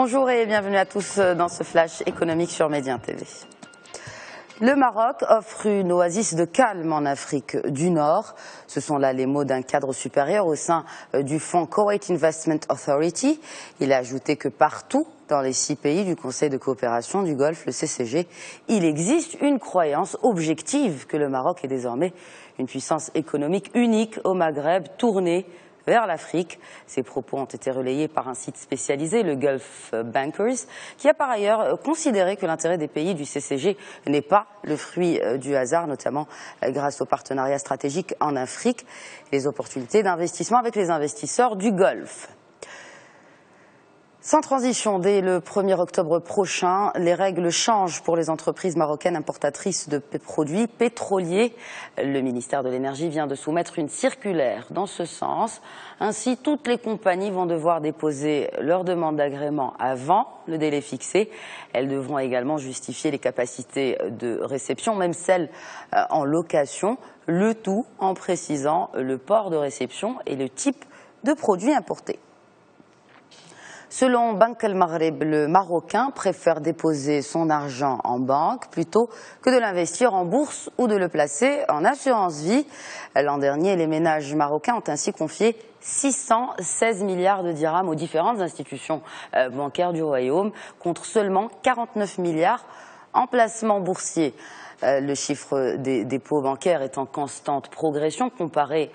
Bonjour et bienvenue à tous dans ce flash économique sur Médien TV. Le Maroc offre une oasis de calme en Afrique du Nord. Ce sont là les mots d'un cadre supérieur au sein du fonds Kuwait Investment Authority. Il a ajouté que partout dans les 6 pays du Conseil de coopération du Golfe, le CCG, il existe une croyance objective que le Maroc est désormais une puissance économique unique au Maghreb, tournée vers l'Afrique. Ces propos ont été relayés par un site spécialisé, le Gulf Bankers, qui a par ailleurs considéré que l'intérêt des pays du CCG n'est pas le fruit du hasard, notamment grâce aux partenariats stratégiques en Afrique, les opportunités d'investissement avec les investisseurs du Golfe. Sans transition, dès le 1er octobre prochain, les règles changent pour les entreprises marocaines importatrices de produits pétroliers. Le ministère de l'Énergie vient de soumettre une circulaire dans ce sens. Ainsi, toutes les compagnies vont devoir déposer leur demande d'agrément avant le délai fixé. Elles devront également justifier les capacités de réception, même celles en location, le tout en précisant le port de réception et le type de produit importé. Selon Banque El Maghreb, le Marocain préfère déposer son argent en banque plutôt que de l'investir en bourse ou de le placer en assurance vie. L'an dernier, les ménages marocains ont ainsi confié 616 milliards de dirhams aux différentes institutions bancaires du Royaume, contre seulement 49 milliards en placements boursiers. Le chiffre des dépôts bancaires est en constante progression comparé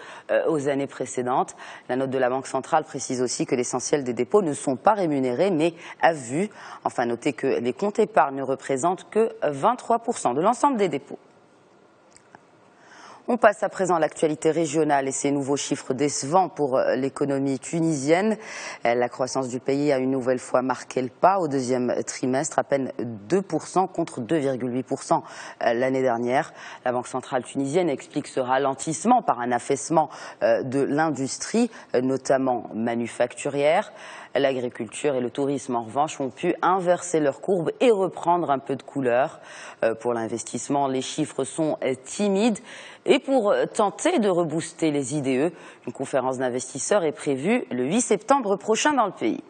aux années précédentes. La note de la Banque centrale précise aussi que l'essentiel des dépôts ne sont pas rémunérés mais à vue. Enfin, notez que les comptes épargne ne représentent que 23% de l'ensemble des dépôts. On passe à présent à l'actualité régionale et ses nouveaux chiffres décevants pour l'économie tunisienne. La croissance du pays a une nouvelle fois marqué le pas au deuxième trimestre, à peine 2% contre 2,8% l'année dernière. La Banque centrale tunisienne explique ce ralentissement par un affaissement de l'industrie, notamment manufacturière. L'agriculture et le tourisme, en revanche, ont pu inverser leur courbe et reprendre un peu de couleur. Pour l'investissement, les chiffres sont timides. Et pour tenter de rebooster les IDE, une conférence d'investisseurs est prévue le 8 septembre prochain dans le pays.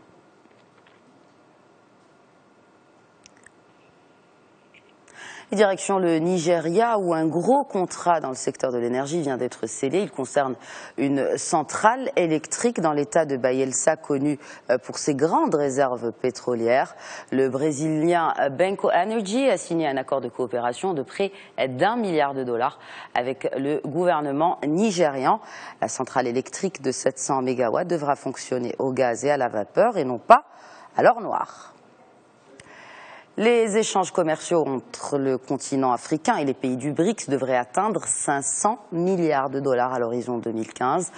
Direction le Nigeria où un gros contrat dans le secteur de l'énergie vient d'être scellé. Il concerne une centrale électrique dans l'état de Bayelsa connu pour ses grandes réserves pétrolières. Le Brésilien Benco Energy a signé un accord de coopération de près d'1 milliard de dollars avec le gouvernement nigérian. La centrale électrique de 700 MW devra fonctionner au gaz et à la vapeur et non pas à l'or noir. Les échanges commerciaux entre le continent africain et les pays du BRICS devraient atteindre 500 milliards de dollars à l'horizon 2015.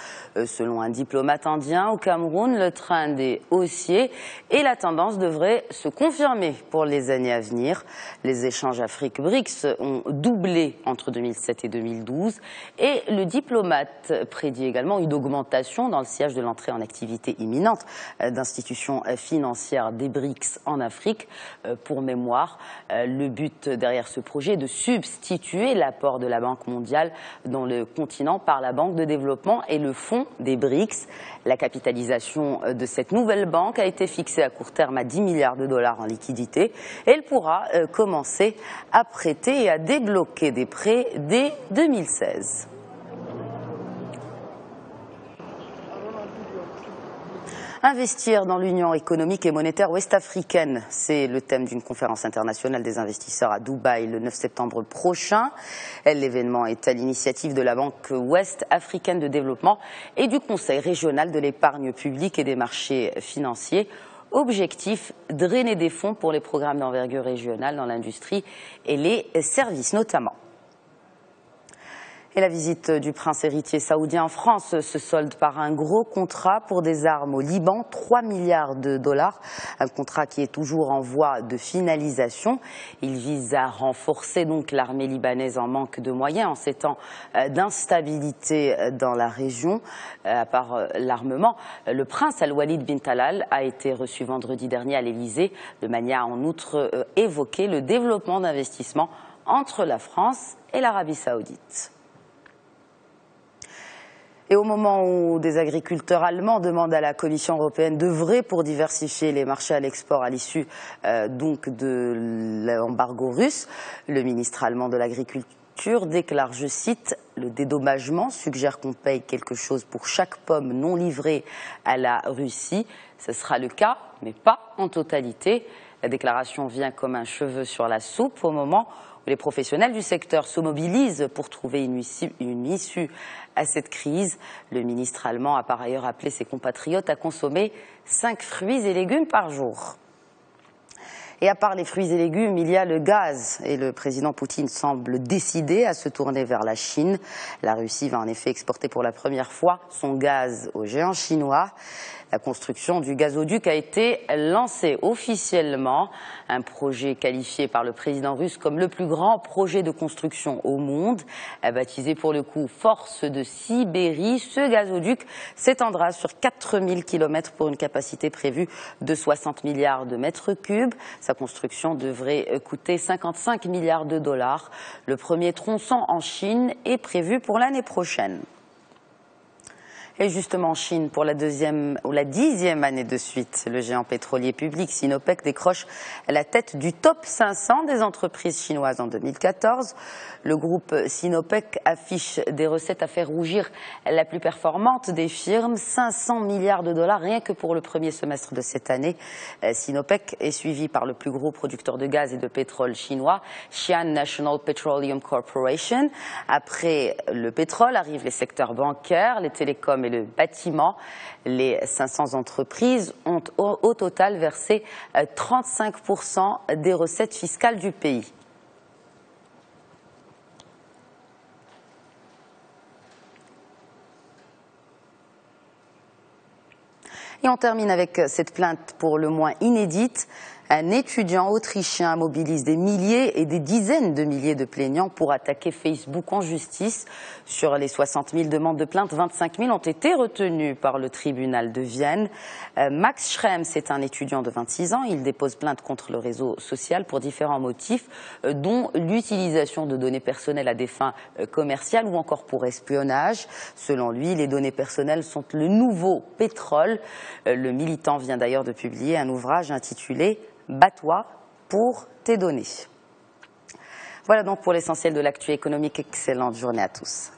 Selon un diplomate indien au Cameroun, le train est haussier et la tendance devrait se confirmer pour les années à venir. Les échanges Afrique-BRICS ont doublé entre 2007 et 2012 et le diplomate prédit également une augmentation dans le sillage de l'entrée en activité imminente d'institutions financières des BRICS en Afrique. Pour mémoire, le but derrière ce projet est de substituer l'apport de la Banque mondiale dans le continent par la Banque de développement et le fonds des BRICS. La capitalisation de cette nouvelle banque a été fixée à court terme à 10 milliards de dollars en liquidité et elle pourra commencer à prêter et à débloquer des prêts dès 2016. Investir dans l'Union économique et monétaire ouest-africaine, c'est le thème d'une conférence internationale des investisseurs à Dubaï le 9 septembre prochain. L'événement est à l'initiative de la Banque ouest-africaine de développement et du Conseil régional de l'épargne publique et des marchés financiers. Objectif, drainer des fonds pour les programmes d'envergure régionale dans l'industrie et les services notamment. Et la visite du prince héritier saoudien en France se solde par un gros contrat pour des armes au Liban, 3 milliards de dollars. Un contrat qui est toujours en voie de finalisation. Il vise à renforcer donc l'armée libanaise en manque de moyens en ces temps d'instabilité dans la région. À part l'armement, le prince Al-Walid bin Talal a été reçu vendredi dernier à l'Élysée. Le Mania a en outre évoqué le développement d'investissements entre la France et l'Arabie saoudite. Et au moment où des agriculteurs allemands demandent à la Commission européenne d'œuvrer pour diversifier les marchés à l'export à l'issue donc de l'embargo russe, le ministre allemand de l'Agriculture déclare, je cite, « Le dédommagement suggère qu'on paye quelque chose pour chaque pomme non livrée à la Russie. Ce sera le cas, mais pas en totalité. » La déclaration vient comme un cheveu sur la soupe au moment où les professionnels du secteur se mobilisent pour trouver une issue à cette crise. Le ministre allemand a par ailleurs appelé ses compatriotes à consommer 5 fruits et légumes par jour. Et à part les fruits et légumes, il y a le gaz. Et le président Poutine semble décidé à se tourner vers la Chine. La Russie va en effet exporter pour la première fois son gaz aux géants chinois. La construction du gazoduc a été lancée officiellement. Un projet qualifié par le président russe comme le plus grand projet de construction au monde. Baptisé pour le coup Force de Sibérie, ce gazoduc s'étendra sur 4000 km pour une capacité prévue de 60 milliards de mètres cubes. Sa construction devrait coûter 55 milliards de dollars. Le premier tronçon en Chine est prévu pour l'année prochaine. Et justement en Chine, pour la 10e année de suite, le géant pétrolier public Sinopec décroche la tête du top 500 des entreprises chinoises en 2014. Le groupe Sinopec affiche des recettes à faire rougir la plus performante des firmes, 500 milliards de dollars rien que pour le premier semestre de cette année. Sinopec est suivi par le plus gros producteur de gaz et de pétrole chinois, Xi'an National Petroleum Corporation. Après le pétrole arrivent les secteurs bancaires, les télécoms et le bâtiment. Les 500 entreprises ont au total versé 35% des recettes fiscales du pays. Et on termine avec cette plainte pour le moins inédite. Un étudiant autrichien mobilise des milliers et des dizaines de milliers de plaignants pour attaquer Facebook en justice. Sur les 60 000 demandes de plainte, 25 000 ont été retenues par le tribunal de Vienne. Max Schrems est un étudiant de 26 ans. Il dépose plainte contre le réseau social pour différents motifs, dont l'utilisation de données personnelles à des fins commerciales ou encore pour espionnage. Selon lui, les données personnelles sont le nouveau pétrole. Le militant vient d'ailleurs de publier un ouvrage intitulé « Bats-toi pour tes données ». Voilà donc pour l'essentiel de l'actu économique. Excellente journée à tous.